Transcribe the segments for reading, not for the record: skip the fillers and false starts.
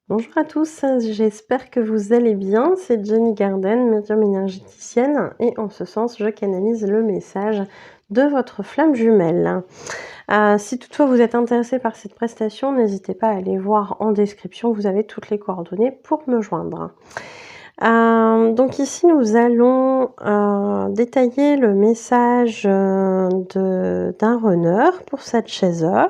Bonjour à tous, j'espère que vous allez bien. C'est Jenny Garden, médium énergéticienne, et en ce sens, je canalise le message de votre flamme jumelle. Si toutefois vous êtes intéressé par cette prestation, n'hésitez pas à aller voir en description, vous avez toutes les coordonnées pour me joindre. Donc ici, nous allons détailler le message d'un runner pour cette chaser.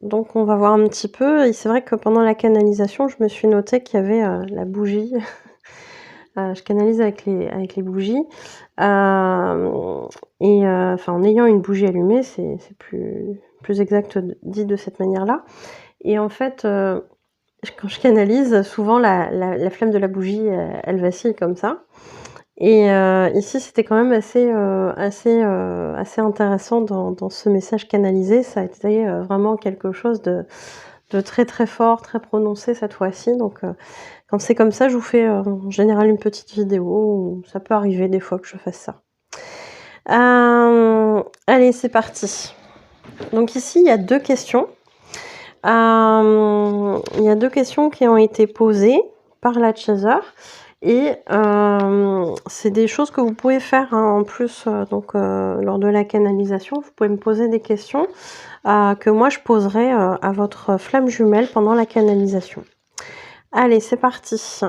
Donc on va voir un petit peu et c'est vrai que pendant la canalisation, je me suis noté qu'il y avait, la bougie. Je canalise avec les bougies, enfin en ayant une bougie allumée, c'est plus exact dit de cette manière-là et en fait, quand je canalise, souvent la flamme de la bougie, elle vacille comme ça et ici, c'était quand même assez intéressant dans ce message canalisé. Ça a été, vraiment quelque chose de très, très fort, très prononcé cette fois-ci. Donc quand c'est comme ça, je vous fais, en général une petite vidéo. Ça peut arriver des fois que je fasse ça. Allez, c'est parti. Donc ici, il y a 2 questions. Il y a 2 questions qui ont été posées par la chaser et c'est des choses que vous pouvez faire, hein, en plus, lors de la canalisation. Vous pouvez me poser des questions, que moi je poserai, à votre flamme jumelle pendant la canalisation. Allez, c'est parti.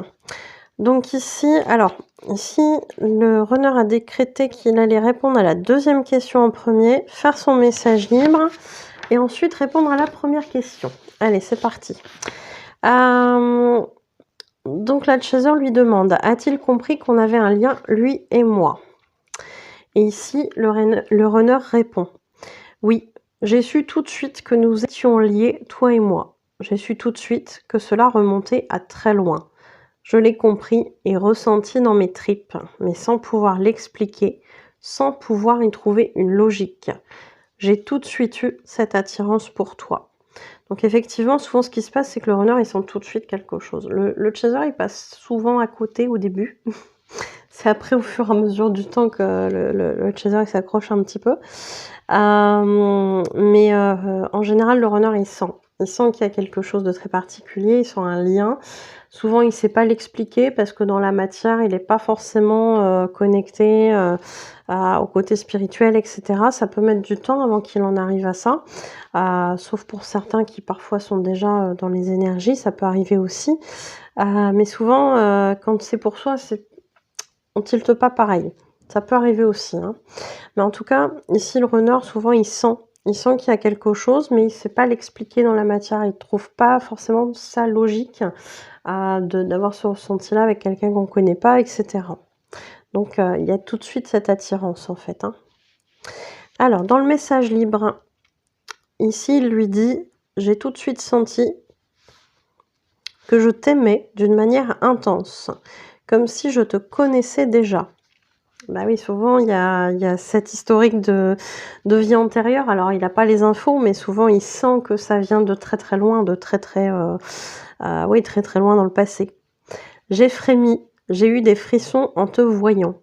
Donc ici, le runner a décrété qu'il allait répondre à la 2e question en premier, faire son message libre et ensuite répondre à la première question. Allez, c'est parti. Donc la chaser lui demande: a-t-il compris qu'on avait un lien, lui et moi? Et ici, le runner répond: oui, j'ai su tout de suite que nous étions liés, toi et moi. J'ai su tout de suite que cela remontait à très loin. Je l'ai compris et ressenti dans mes tripes, mais sans pouvoir l'expliquer, sans pouvoir y trouver une logique. J'ai tout de suite eu cette attirance pour toi. Donc effectivement, souvent ce qui se passe, c'est que le runner, il sent tout de suite quelque chose. Le chaser, il passe souvent à côté au début. C'est après, au fur et à mesure du temps, que le chaser, il s'accroche un petit peu. Mais en général, le runner, il sent. Il sent qu'il y a quelque chose de très particulier, il sent un lien. Souvent, il ne sait pas l'expliquer parce que dans la matière, il n'est pas forcément connecté au côté spirituel, etc. Ça peut mettre du temps avant qu'il en arrive à ça. Sauf pour certains qui parfois sont déjà dans les énergies, ça peut arriver aussi. Mais souvent, quand c'est pour soi, on tilte pas pareil. Ça peut arriver aussi, hein. Mais en tout cas, ici, le runner, souvent, il sent. Il sent qu'il y a quelque chose, mais il ne sait pas l'expliquer dans la matière. Il ne trouve pas forcément sa logique d'avoir ce ressenti-là avec quelqu'un qu'on ne connaît pas, etc. Donc, il y a tout de suite cette attirance, en fait, hein. Alors, dans le message libre, ici, il lui dit: j'ai tout de suite senti que je t'aimais d'une manière intense, comme si je te connaissais déjà. Bah oui, souvent, il y a cet historique de vie antérieure. Alors, il n'a pas les infos, mais souvent, il sent que ça vient de très, très loin, de très, très, oui, très, très loin dans le passé. J'ai frémi, j'ai eu des frissons en te voyant.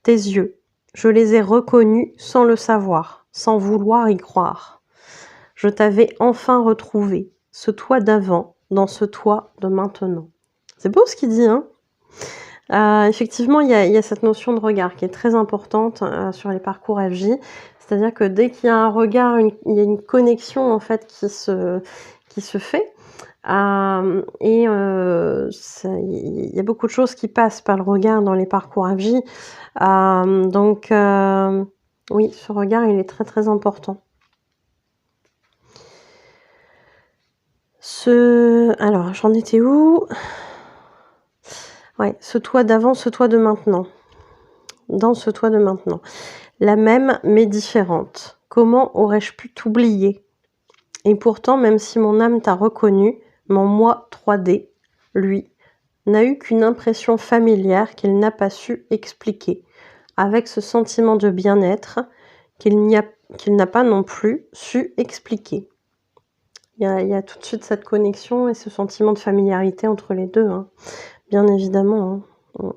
Tes yeux, je les ai reconnus sans le savoir, sans vouloir y croire. Je t'avais enfin retrouvé, ce toi d'avant, dans ce toi de maintenant. C'est beau ce qu'il dit, hein? Effectivement, il y a cette notion de regard qui est très importante, sur les parcours FJ. C'est-à-dire que dès qu'il y a un regard, il y a une connexion en fait qui se fait. Il y a beaucoup de choses qui passent par le regard dans les parcours FJ. Oui, ce regard, il est très, très important. Alors, j'en étais où? Ouais, ce toi d'avant, ce toi de maintenant. Dans ce toi de maintenant. La même, mais différente. Comment aurais-je pu t'oublier? Et pourtant, même si mon âme t'a reconnu, mon moi 3D, lui, n'a eu qu'une impression familière qu'il n'a pas su expliquer, avec ce sentiment de bien-être qu'il n'a pas non plus su expliquer. Il y a tout de suite cette connexion et ce sentiment de familiarité entre les deux, hein, bien évidemment, hein.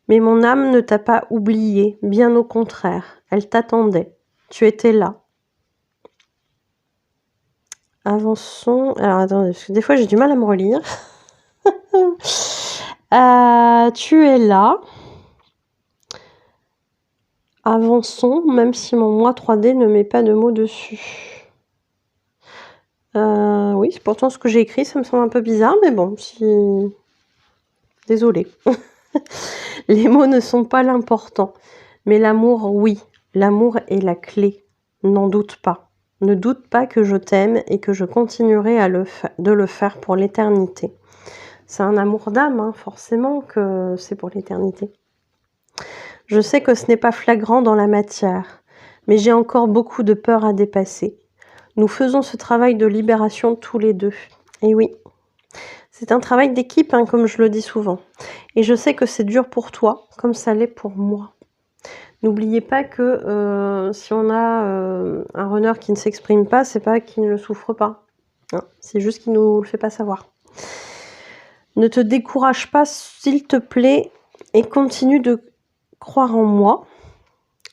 Mais mon âme ne t'a pas oublié, bien au contraire, elle t'attendait, tu étais là. Avançons. Alors attendez, parce que des fois j'ai du mal à me relire. Tu es là. Avançons, même si mon moi 3D ne met pas de mots dessus. Oui, c'est pourtant ce que j'ai écrit, ça me semble un peu bizarre, mais bon, si... Désolée. Les mots ne sont pas l'important, mais l'amour, oui. L'amour est la clé, n'en doute pas. Ne doute pas que je t'aime et que je continuerai de le faire pour l'éternité. C'est un amour d'âme, hein, forcément que c'est pour l'éternité. Je sais que ce n'est pas flagrant dans la matière, mais j'ai encore beaucoup de peur à dépasser. Nous faisons ce travail de libération tous les deux. Et oui, c'est un travail d'équipe, hein, comme je le dis souvent. Et je sais que c'est dur pour toi, comme ça l'est pour moi. N'oubliez pas que si on a un runner qui ne s'exprime pas, c'est pas qu'il ne le souffre pas. Hein, c'est juste qu'il ne nous le fait pas savoir. Ne te décourage pas, s'il te plaît, et continue de croire en moi,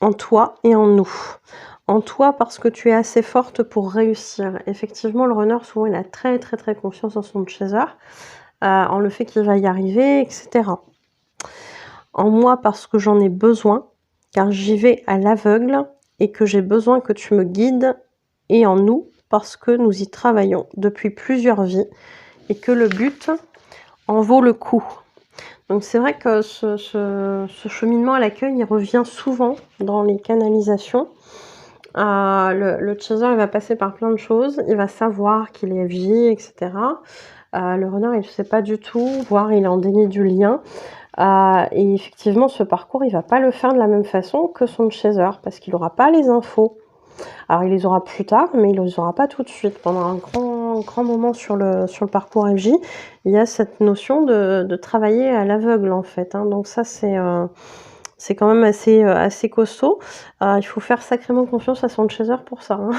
en toi et en nous. En toi parce que tu es assez forte pour réussir. Effectivement, le runner, souvent, il a très confiance en son chaser, en le fait qu'il va y arriver, etc. En moi parce que j'en ai besoin, car j'y vais à l'aveugle et que j'ai besoin que tu me guides, et en nous parce que nous y travaillons depuis plusieurs vies et que le but en vaut le coup. Donc c'est vrai que ce cheminement à l'accueil, il revient souvent dans les canalisations. Le chaser, il va passer par plein de choses, il va savoir qu'il est FJ, etc. Le runner, il ne sait pas du tout, voire il est en déni du lien. Et effectivement, ce parcours, il va pas le faire de la même façon que son chaser, parce qu'il n'aura pas les infos. Alors il les aura plus tard, mais il les aura pas tout de suite. Pendant un grand moment sur le parcours FJ, il y a cette notion de travailler à l'aveugle, en fait, hein. Donc ça, c'est quand même assez costaud. Il faut faire sacrément confiance à son chaser pour ça, hein.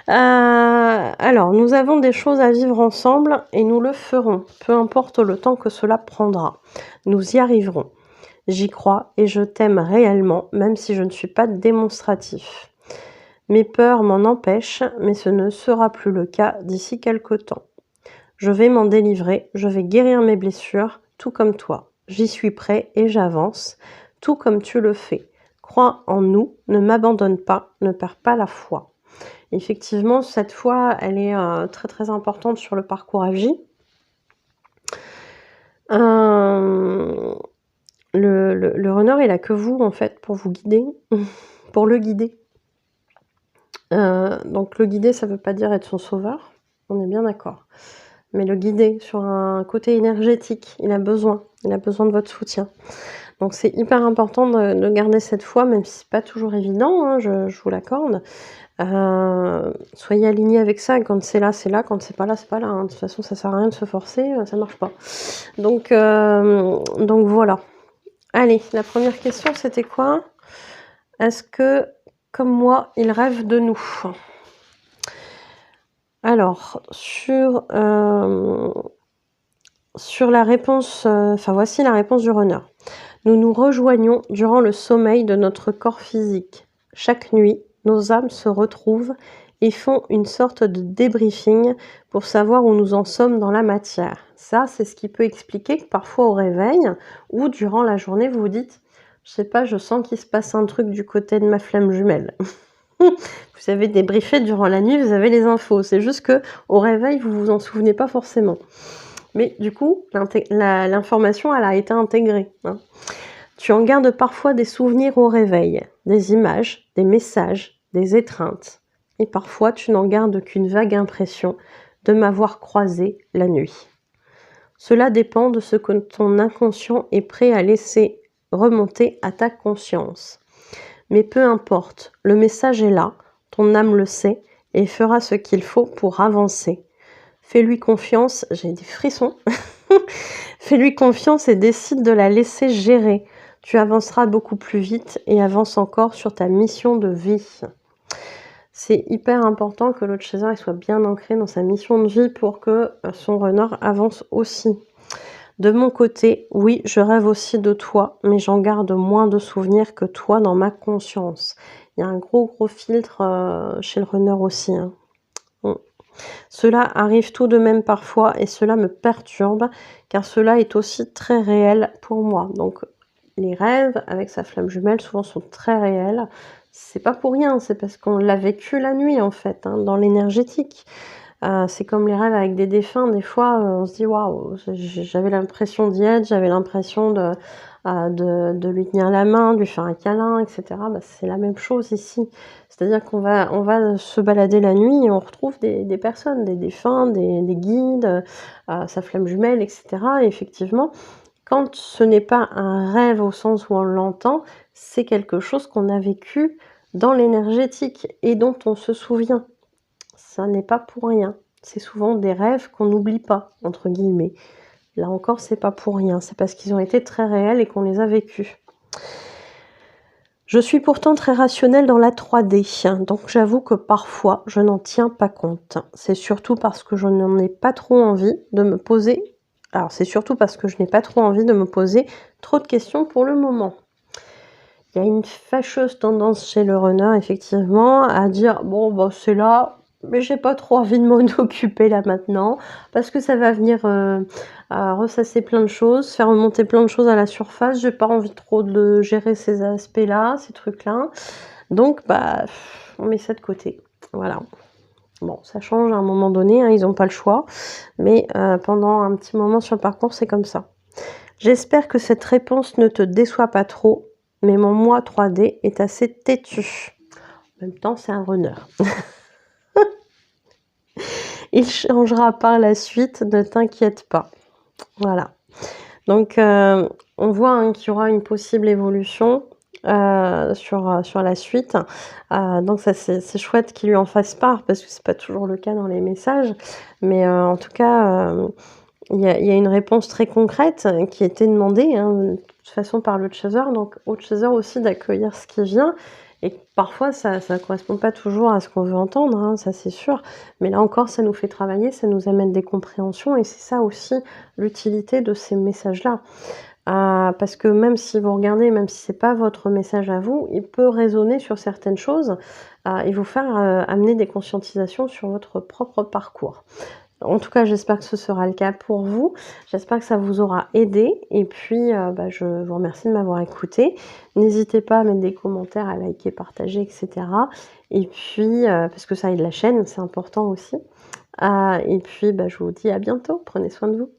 Alors, nous avons des choses à vivre ensemble et nous le ferons, peu importe le temps que cela prendra. Nous y arriverons. J'y crois et je t'aime réellement, même si je ne suis pas démonstratif. Mes peurs m'en empêchent, mais ce ne sera plus le cas d'ici quelque temps. Je vais m'en délivrer, je vais guérir mes blessures, tout comme toi. J'y suis prêt et j'avance, tout comme tu le fais. Crois en nous, ne m'abandonne pas, ne perds pas la foi. Effectivement, cette foi, elle est très importante sur le parcours FJ. Le runner, il a que vous, en fait, pour vous guider, pour le guider. Donc le guider, ça veut pas dire être son sauveur, on est bien d'accord. Mais le guider sur un côté énergétique, il a besoin de votre soutien. Donc c'est hyper important de garder cette foi, même si c'est pas toujours évident, hein, je vous l'accorde. Soyez alignés avec ça, quand c'est là, quand c'est pas là, hein. De toute façon, ça sert à rien de se forcer, ça marche pas. Donc voilà. Allez, la première question, c'était quoi? Est-ce que, comme moi, il rêve de nous? Alors, sur la réponse, voici la réponse du runner. Nous nous rejoignons durant le sommeil de notre corps physique. Chaque nuit, nos âmes se retrouvent et font une sorte de débriefing pour savoir où nous en sommes dans la matière. Ça, c'est ce qui peut expliquer que parfois au réveil ou durant la journée, vous vous dites « je sais pas, je sens qu'il se passe un truc du côté de ma flamme jumelle ». Vous avez débriefé durant la nuit, vous avez les infos. C'est juste que au réveil, vous vous en souvenez pas forcément. Mais du coup, l'information, elle a été intégrée, hein. Tu en gardes parfois des souvenirs au réveil, des images, des messages, des étreintes. Et parfois, tu n'en gardes qu'une vague impression de m'avoir croisé la nuit. Cela dépend de ce que ton inconscient est prêt à laisser remonter à ta conscience. Mais peu importe, le message est là, ton âme le sait et fera ce qu'il faut pour avancer. Fais-lui confiance, j'ai des frissons. Fais-lui confiance et décide de la laisser gérer. Tu avanceras beaucoup plus vite et avance encore sur ta mission de vie. C'est hyper important que l'autre chaser soit bien ancré dans sa mission de vie pour que son runner avance aussi. De mon côté, oui, je rêve aussi de toi, mais j'en garde moins de souvenirs que toi dans ma conscience. Il y a un gros filtre chez le runner aussi, hein. Cela arrive tout de même parfois et cela me perturbe car cela est aussi très réel pour moi. Donc les rêves avec sa flamme jumelle souvent sont très réels. C'est pas pour rien, c'est parce qu'on l'a vécu la nuit en fait, hein, dans l'énergétique. C'est comme les rêves avec des défunts, des fois, on se dit: «Waouh, j'avais l'impression d'y être, j'avais l'impression de lui tenir la main, de lui faire un câlin» et cetera. Bah, c'est la même chose ici. C'est-à-dire qu'on va se balader la nuit et on retrouve des personnes, des défunts, des guides, sa flamme jumelle et cetera et effectivement, quand ce n'est pas un rêve au sens où on l'entend, c'est quelque chose qu'on a vécu dans l'énergétique et dont on se souvient. Ça n'est pas pour rien. C'est souvent des rêves qu'on «n'oublie pas» entre guillemets. Là encore, c'est pas pour rien, c'est parce qu'ils ont été très réels et qu'on les a vécus. Je suis pourtant très rationnelle dans la 3D, donc j'avoue que parfois je n'en tiens pas compte. C'est surtout parce que je n'en ai pas trop envie de me poser c'est surtout parce que je n'ai pas trop envie de me poser trop de questions pour le moment. Il y a une fâcheuse tendance chez le runner effectivement à dire: «Bon, bah, c'est là, mais j'ai pas trop envie de m'en occuper là maintenant, parce que ça va venir, ressasser plein de choses, faire remonter plein de choses à la surface. J'ai pas envie trop de gérer ces aspects-là, ces trucs-là». Donc bah, on met ça de côté. Voilà. Bon, ça change à un moment donné, hein, ils ont pas le choix, mais pendant un petit moment sur le parcours, c'est comme ça. J'espère que cette réponse ne te déçoit pas trop, mais mon moi 3D est assez têtu. En même temps, c'est un runner. Il changera par la suite, ne t'inquiète pas. Voilà. Donc, on voit, hein, qu'il y aura une possible évolution, sur la suite. Donc ça, c'est chouette qu'il lui en fasse part parce que c'est pas toujours le cas dans les messages. Mais, en tout cas, il y a une réponse très concrète qui a été demandée, hein, de toute façon par le chaser, donc au chaser aussi d'accueillir ce qui vient et parfois ça correspond pas toujours à ce qu'on veut entendre, hein, ça c'est sûr. Mais là encore, ça nous fait travailler, ça nous amène des compréhensions et c'est ça aussi l'utilité de ces messages-là. Parce que même si vous regardez, même si c'est pas votre message à vous, il peut résonner sur certaines choses, et vous faire, amener des conscientisations sur votre propre parcours. En tout cas, j'espère que ce sera le cas pour vous. J'espère que ça vous aura aidé et puis, bah, je vous remercie de m'avoir écoutée. N'hésitez pas à mettre des commentaires, à liker, partager et cetera et puis, parce que ça aide la chaîne, c'est important aussi. Et puis, bah, je vous dis à bientôt. Prenez soin de vous.